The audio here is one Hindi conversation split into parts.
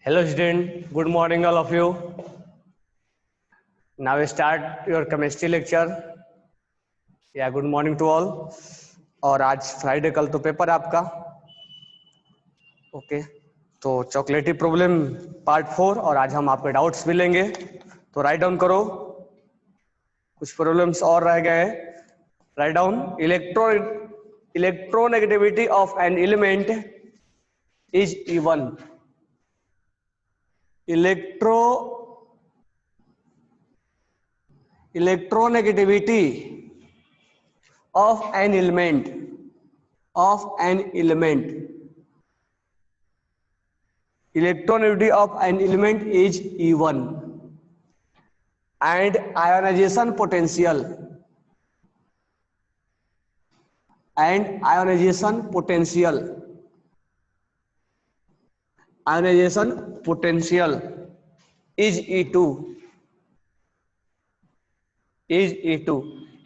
Hello student, good morning all of you. Now we start your chemistry lecture. Yeah, good morning to all. और आज फ्राइडे, कल तो पेपर है आपका. ओके, तो चॉकलेटी प्रॉब्लम पार्ट 4 और आज हम आपके डाउट्स भी लेंगे. तो राइट डाउन करो, कुछ प्रॉब्लम्स और रह गए. Write down. Electronegativity of an element is E1. electronegativity of an element electronegativity of an element is E1 and ionization potential is E2.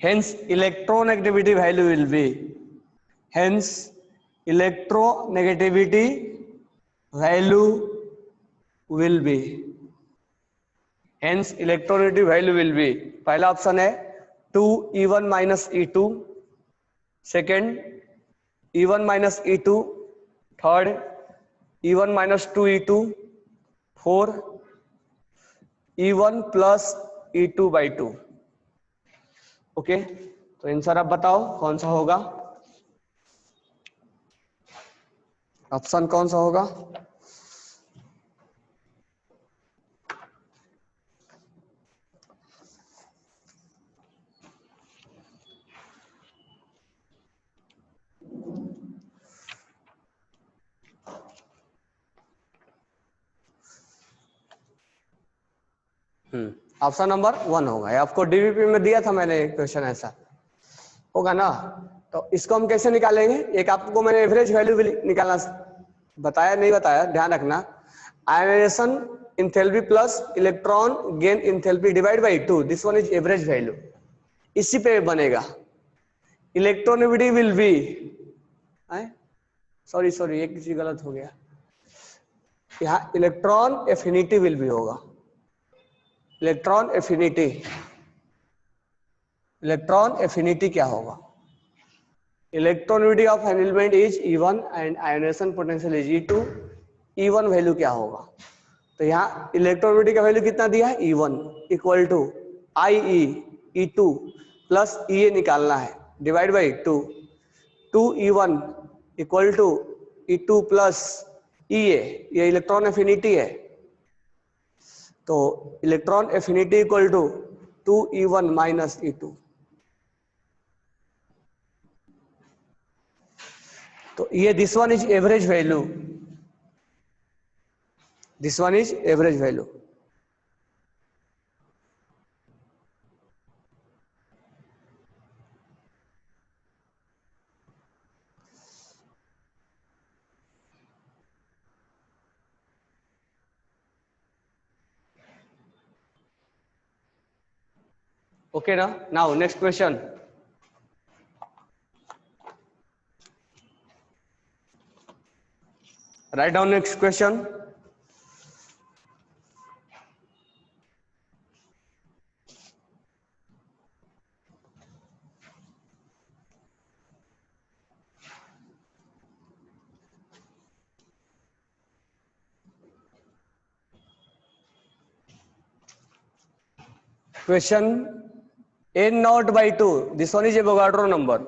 Hence electronegativity value will be पहला ऑप्शन है 2E1 minus E2, second E1 minus E2, third E1 minus 2E2, four E1 plus E2 by 2. Okay, तो आंसर आप बताओ कौन सा होगा. ऑप्शन कौन सा होगा? ऑप्शन नंबर 1 होगा. आपको डीवीपी में दिया था मैंने क्वेश्चन, ऐसा होगा ना. तो इसको हम कैसे निकालेंगे? एक आपको मैंने एवरेज वैल्यू भी निकालना बताया, नहीं बताया, ध्यान रखना. Ionization enthalpy plus electron gain enthalpy divide by 2, this one is average value. इसी पे बनेगा. इलेक्ट्रोनेगेटिविटी विल बी, सॉरी एक चीज गलत हो गया. यहाँ इलेक्ट्रॉन एफिनिटी विल बी होगा. इलेक्ट्रॉन एफिनिटी क्या होगा? Electronegativity of an element is E1 and ionization potential is E2. E1 value क्या होगा? तो यहाँ इलेक्ट्रोनेगेटिविटी का वैल्यू कितना दिया है? E1 equal to IE E2 plus EA निकालना है, divide by 2. 2E1 equal to E2 plus EA, ये इलेक्ट्रॉन एफिनिटी है. तो electron affinity equal to 2E1 minus E2. तो ये this one is average value. Okay now next question. Write down next question. Question N naught by 2, this one is Avogadro number.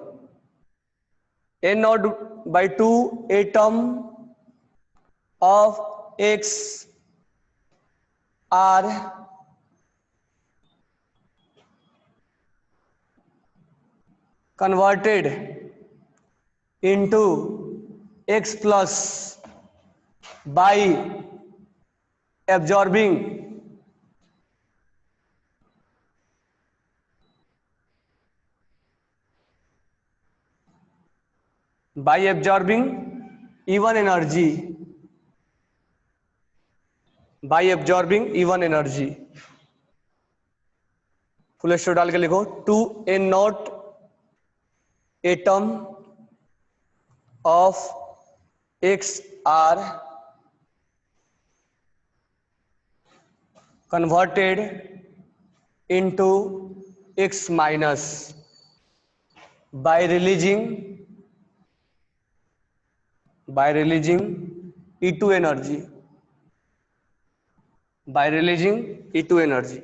N naught by 2 atom of X are converted into X plus by absorbing E1 energy. Full stop डाल के लिखो 2N naught atom of X are converted into X minus by releasing E2 energy, by releasing E2 energy,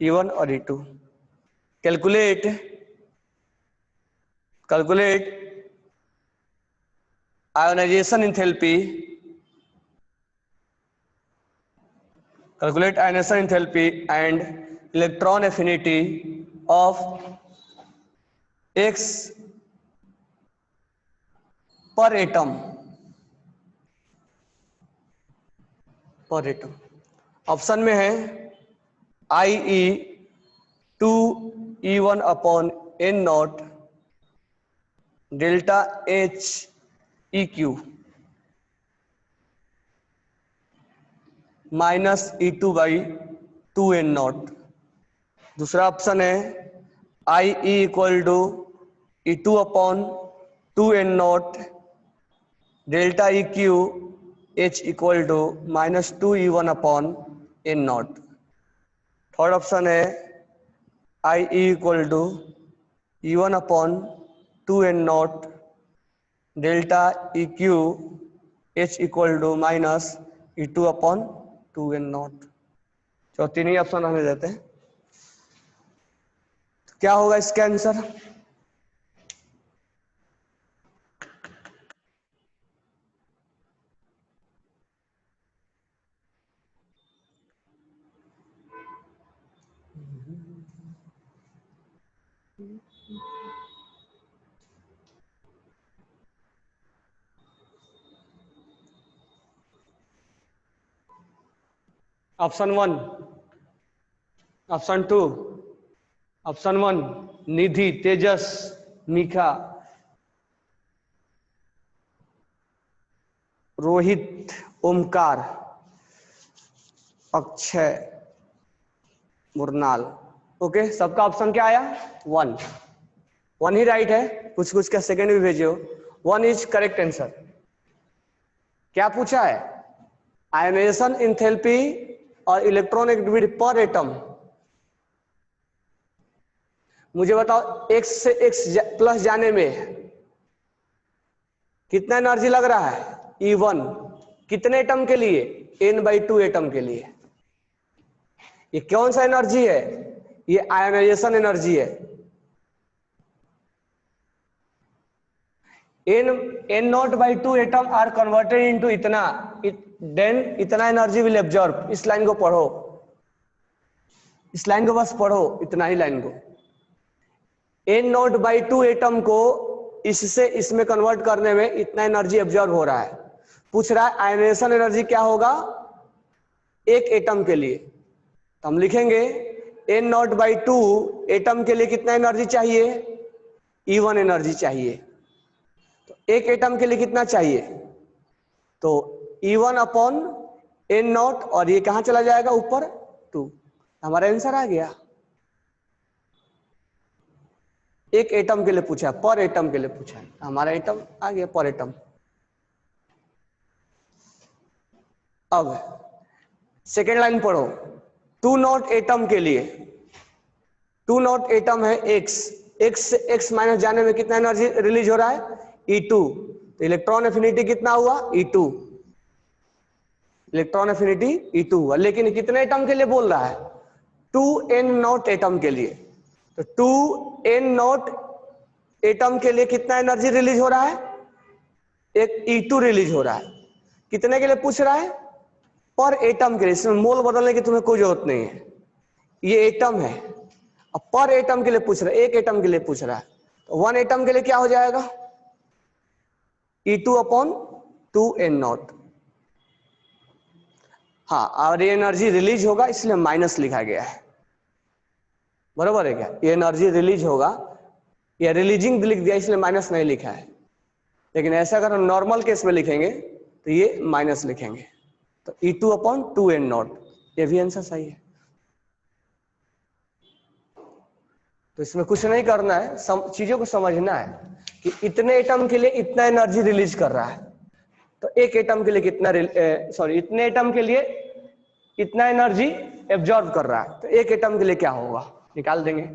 E1 और E2. Calculate ionization enthalpy, and electron affinity of X per atom. Option में है IE2E1 upon N nought delta H EQ minus E2 by 2N nought. दूसरा ऑप्शन है IE equal to E2 upon 2N nought delta EQ H equal to minus 2E1 upon N nought. Third option है IE equal to E1 upon 2N nought delta EQ H equal to minus E2 upon 2N nought. तो तीन ही ऑप्शन हमें देते हैं. तो क्या होगा इसका आंसर? ऑप्शन 1, ऑप्शन 2, ऑप्शन 1 निधि, तेजस, मीखा, रोहित, ओमकार, अक्षय, मुरनाल. ओके, सबका ऑप्शन क्या आया? 1 ही राइट है. कुछ का सेकंड भी भेजे हो. 1 इज करेक्ट आंसर. क्या पूछा है? आयनाइजेशन एंथैल्पी और इलेक्ट्रॉन एक्टिविटी पर एटम. मुझे बताओ x से x प्लस जाने में कितना एनर्जी लग रहा है? E1. कितने एटम के लिए? N/2 एटम के लिए. ये कौन सा एनर्जी है? ये आयनाइजेशन एनर्जी है. N0/2 atom are converted into इतना, देन इतना एनर्जी विल एब्जॉर्ब. इस लाइन को पढ़ो, इस लाइन को बस पढ़ो, इतना ही लाइन को. N0/2 एटम को इससे इसमें कन्वर्ट करने में इतना एनर्जी एब्जॉर्ब हो रहा है. पूछ रहा है आयनाइजेशन एनर्जी क्या होगा एक एटम के लिए. तो हम लिखेंगे N0/2 एटम के लिए कितना एनर्जी चाहिए? E1 एनर्जी चाहिए. तो एक एटम के लिए कितना चाहिए? तो E1 अपॉन N0, और ये कहां चला जाएगा? ऊपर 2. हमारा आंसर आ गया. एक एटम के लिए पूछा, पर एटम के लिए पूछा है. हमारा एटम आ गया पर एटम. अब सेकेंड लाइन पढ़ो. 2 नॉट एटम के लिए, 2 नॉट एटम है x से x माइनस जाने में कितना एनर्जी रिलीज हो रहा है? E2. तो इलेक्ट्रॉन एफिनिटी कितना हुआ? E2. इलेक्ट्रॉन एफिनिटी E2 हुआ. लेकिन कितने एटम के लिए बोल रहा है? 2N0 एटम के लिए. तो 2N0 एटम के लिए कितना एनर्जी रिलीज हो रहा है? एक E2 रिलीज हो रहा है. कितने के लिए पूछ रहा है? पर एटम के लिए. इसमें मोल बदलने की तुम्हें कोई जरूरत नहीं है. ये एटम है, अब पर एटम के लिए पूछ रहा है, एक एटम के लिए पूछ रहा है. तो 1 एटम के लिए क्या हो जाएगा? E2 upon 2N0. हाँ, और ये एनर्जी रिलीज होगा इसलिए माइनस लिखा गया है. बरोबर है क्या? ये एनर्जी रिलीज होगा, ये रिलीजिंग लिख दिया इसलिए माइनस नहीं लिखा है. लेकिन ऐसा अगर हम नॉर्मल केस में लिखेंगे तो ये माइनस लिखेंगे. तो E2 अपॉन 2N0. ये भी आंसर सही है. तो इसमें कुछ नहीं करना है, चीजों को समझना है कि इतने एटम के लिए इतना एनर्जी रिलीज कर रहा है. तो एक एटम के लिए कितना, इतने एटम के लिए इतना एनर्जी एब्जॉर्ब कर रहा है, तो एक एटम के लिए क्या होगा निकाल देंगे।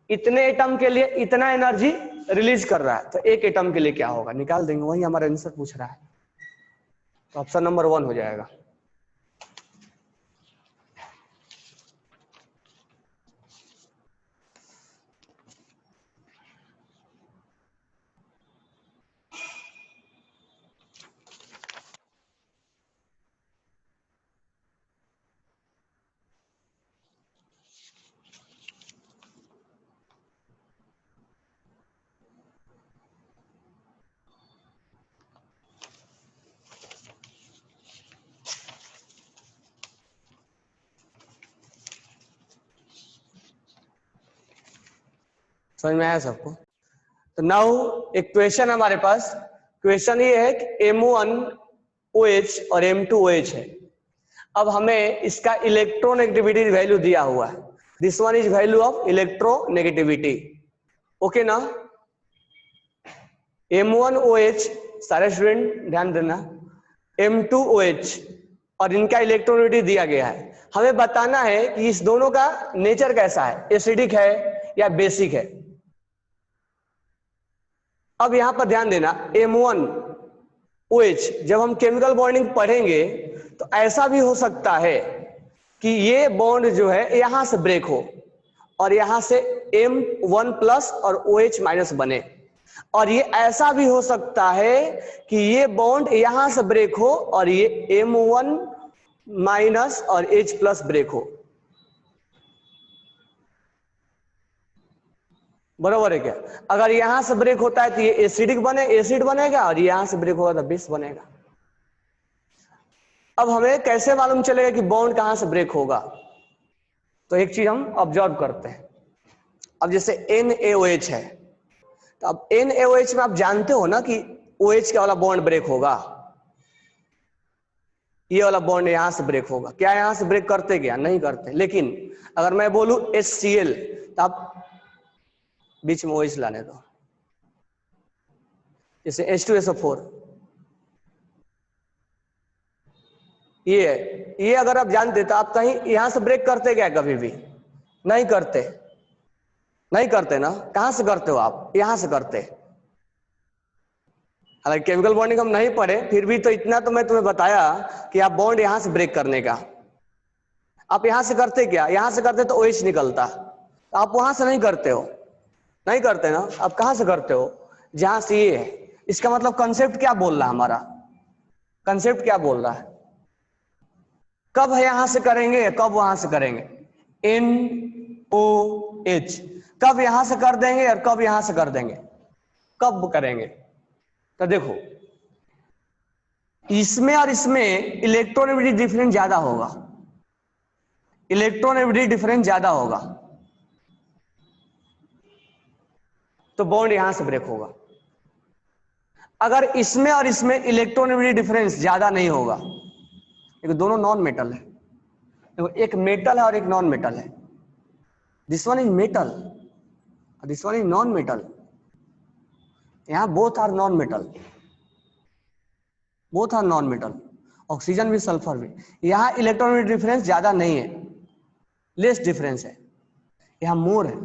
इतने एटम के लिए इतना एनर्जी रिलीज कर रहा है, तो एक एटम के लिए क्या होगा निकाल देंगे। वही हमारा आंसर पूछ रहा है, तो ऑप्शन नंबर 1 हो जाएगा। समझ में आया सबको? तो नाउ एक क्वेश्चन हमारे पास, क्वेश्चन ये है कि M1OH और M2OH है। अब हमें इसका इलेक्ट्रोनेगेटिविटी वैल्यू दिया हुआ है। This one is value of electronegativity, okay ना। M1OH सारे स्टूडेंट ध्यान देना, M2OH और इनका इलेक्ट्रोनेगेटिविटी दिया गया है। हमें बताना है कि इस दोनों का नेचर कैसा है, एसिडिक है या बेसिक है। अब यहां पर ध्यान देना, M1OH जब हम केमिकल बॉन्डिंग पढ़ेंगे तो ऐसा भी हो सकता है कि ये बॉन्ड जो है यहां से ब्रेक हो और यहां से M1+ और OH- बने, और ये ऐसा भी हो सकता है कि ये बॉन्ड यहां से ब्रेक हो और ये M1- और H+ ब्रेक हो। बरोबर है क्या? अगर यहां से ब्रेक होता है तो ये एसिड बनेगा, और यहां से ब्रेक होगा तो बेस बनेगा। अब हमें कैसे मालूम चलेगा कि बॉन्ड कहां से ब्रेक होगा? तो एक चीज हम ऑब्जर्व करते हैं। अब जैसे NaOH है, तो अब NaOH में आप जानते हो ना कि OH का वाला बॉन्ड ब्रेक होगा, ये वाला बॉन्ड यहां से ब्रेक होगा। क्या यहां से ब्रेक करते क्या? नहीं करते। लेकिन अगर मैं बोलूं HCl, तो आप बीच में OH लाने दो, जैसे H2SO4, ये अगर आप जानते तो आप कहीं यहां से ब्रेक करते क्या? कभी भी नहीं करते, नहीं करते ना। कहां से करते हो आप? यहां से करते। हालांकि केमिकल बॉन्डिंग हम नहीं पढ़े, फिर भी तो इतना तो मैं तुम्हें बताया कि आप बॉन्ड यहां से ब्रेक करने का। आप यहां से करते क्या? यहां से करते तो OH निकलता, आप वहां से नहीं करते हो, नहीं करते ना। आप कहां से करते हो? जहां से ये है। इसका मतलब कंसेप्ट क्या बोल रहा है हमारा? कंसेप्ट क्या बोल रहा है? कब है यहां से करेंगे, कब वहां से करेंगे? NOH कब यहां से कर देंगे और कब यहां से कर देंगे? कब करेंगे? तो देखो, इसमें और इसमें इलेक्ट्रोनेगेटिविटी डिफरेंस ज्यादा होगा, इलेक्ट्रोनेगेटिविटी डिफरेंस ज्यादा होगा, तो बॉन्ड यहां से ब्रेक होगा। अगर इसमें और इसमें इलेक्ट्रोनेगेटिविटी डिफरेंस ज्यादा नहीं होगा, देखो दोनों नॉन मेटल है, देखो एक मेटल है और एक नॉन मेटल है। This one is metal, this one is non metal. यहां both are non metal, both are non metal, oxygen भी सल्फर भी। यहां इलेक्ट्रोनेगेटिविटी डिफरेंस ज्यादा नहीं है, लेस डिफरेंस है, यहां मोर है।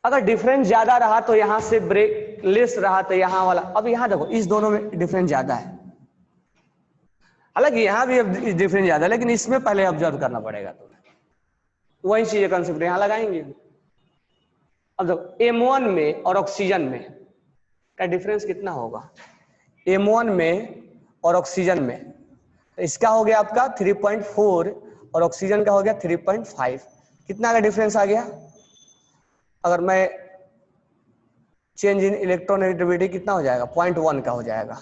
अगर डिफरेंस ज्यादा रहा तो यहां से ब्रेक, लेस रहा तो यहां वाला। अब यहां देखो, इस दोनों में डिफरेंस ज्यादा है, हालांकि यहां भी डिफरेंस ज्यादा है, लेकिन इसमें पहले ऑब्जर्व करना पड़ेगा तुम्हें। वही चीजें कंसेप्ट यहां लगाएंगे। अब देखो, M1 में और ऑक्सीजन में का डिफरेंस कितना होगा? M1 में और ऑक्सीजन में, तो इसका हो गया आपका 3.4 और ऑक्सीजन का हो गया 3.5। कितना का डिफरेंस आ गया? अगर मैं चेंज इन इलेक्ट्रोनेगेटिविटी कितना हो जाएगा? 0.1 का हो जाएगा,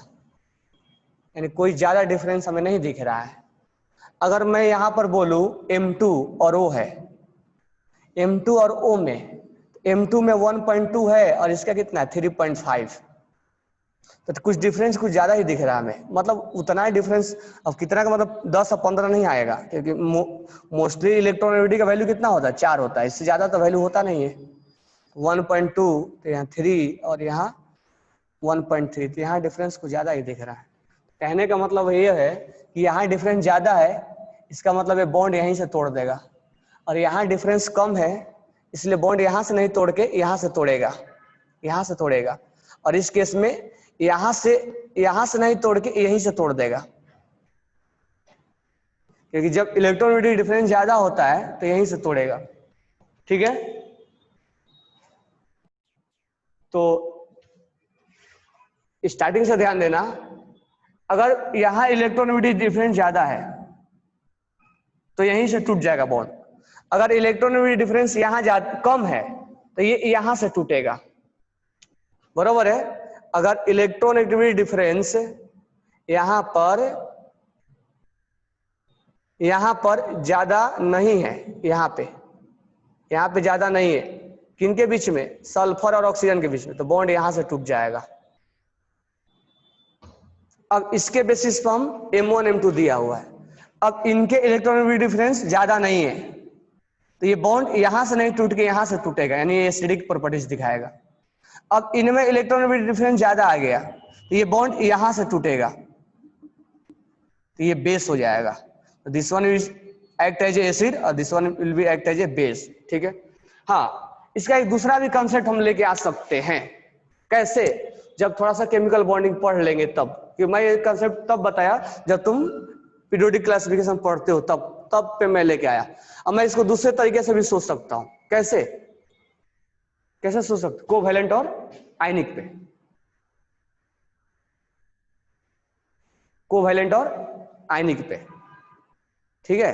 यानी कोई ज्यादा डिफरेंस हमें नहीं दिख रहा है। अगर मैं यहां पर बोलूं M2 और O है, M2 और O में, M2 में 1.2 है और इसका कितना है? 3.5। तो कुछ डिफरेंस कुछ ज्यादा ही दिख रहा है हमें, मतलब उतना ही डिफरेंस। अब कितना का मतलब 10 और 15 नहीं आएगा, क्योंकि मोस्टली इलेक्ट्रोनेगेटिविटी का वैल्यू कितना होता है? 4 होता है, इससे ज्यादा तो वैल्यू होता नहीं है। 1.2 तो यहाँ 3 और यहाँ 1.3, तो यहाँ डिफरेंस कुछ ज्यादा ही दिख रहा है। कहने का मतलब ये है कि यहाँ डिफरेंस ज्यादा है, इसका मतलब ये बॉन्ड यहीं से तोड़ देगा, और यहाँ डिफरेंस कम है इसलिए बॉन्ड यहाँ से नहीं तोड़ के यहाँ से तोड़ेगा, यहाँ से तोड़ेगा, और इस केस में यहाँ से नहीं तोड़ के यहीं से तोड़ देगा, क्योंकि जब इलेक्ट्रोनेगेटिव डिफरेंस ज्यादा होता है तो यहीं से तोड़ेगा। ठीक है, तो स्टार्टिंग से ध्यान देना, अगर यहाँ इलेक्ट्रोनेगेटिव डिफरेंस ज्यादा है तो यहीं से टूट जाएगा बॉन्ड, अगर इलेक्ट्रोनेगेटिव डिफरेंस यहाँ कम है तो ये यहाँ से टूटेगा, बरोबर है। अगर इलेक्ट्रोनेगेटिव डिफरेंस यहाँ पर ज्यादा नहीं है, यहाँ पे ज्यादा नहीं है, किनके बीच में, सल्फर और ऑक्सीजन के बीच में, तो बॉन्ड यहाँ से टूट जाएगा। अब इसके बेसिस पर हम M1 M2 दिया हुआ है, अब इनके इलेक्ट्रोनेगेटिव डिफरेंस ज्यादा नहीं है तो ये बॉन्ड यहां से नहीं टूट के यहां से टूटेगा, यानी ये एसिडिक प्रॉपर्टीज दिखाएगा। अब इनमें इलेक्ट्रोनेगेटिव डिफरेंस ज्यादा आ गया तो ये बॉन्ड यहां से टूटेगा तो ये बेस हो जाएगा, तो this one will act as a acid और this one will be act as a base. ठीक है, हाँ, इसका एक दूसरा भी कंसेप्ट हम लेके आ सकते हैं। कैसे? जब थोड़ा सा केमिकल बॉन्डिंग पढ़ लेंगे तब, कि मैं ये कंसेप्ट तब बताया जब तुम पीरियोडिक क्लासिफिकेशन पढ़ते हो, तब पे मैं लेके आया। अब मैं इसको दूसरे तरीके से भी सोच सकता हूं। कैसे सोच सकते? कोवैलेंट और आयनिक पे, कोवैलेंट और आयनिक पे। ठीक है,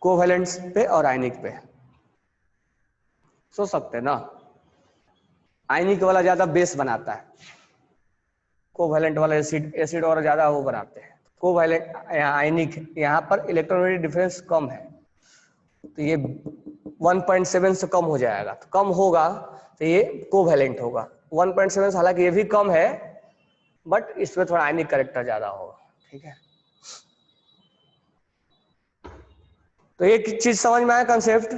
कोवैलेंट्स पे और आयनिक पे सोच सकते हैं ना। आयनिक वाला ज्यादा बेस बनाता है, कोवैलेंट वाला एसिड और ज्यादा वो बनाते हैं। कोवैलेंट आयनिक, यहाँ पर इलेक्ट्रोनेगेटिव डिफरेंस कम है तो ये 1.7 से कम हो जाएगा, तो कम होगा तो ये कोवैलेंट होगा। 1.7 हालांकि ये भी कम है बट इसमें थोड़ा आयनिक कैरेक्टर ज्यादा होगा। ठीक है, तो एक चीज समझ में आया कंसेप्ट।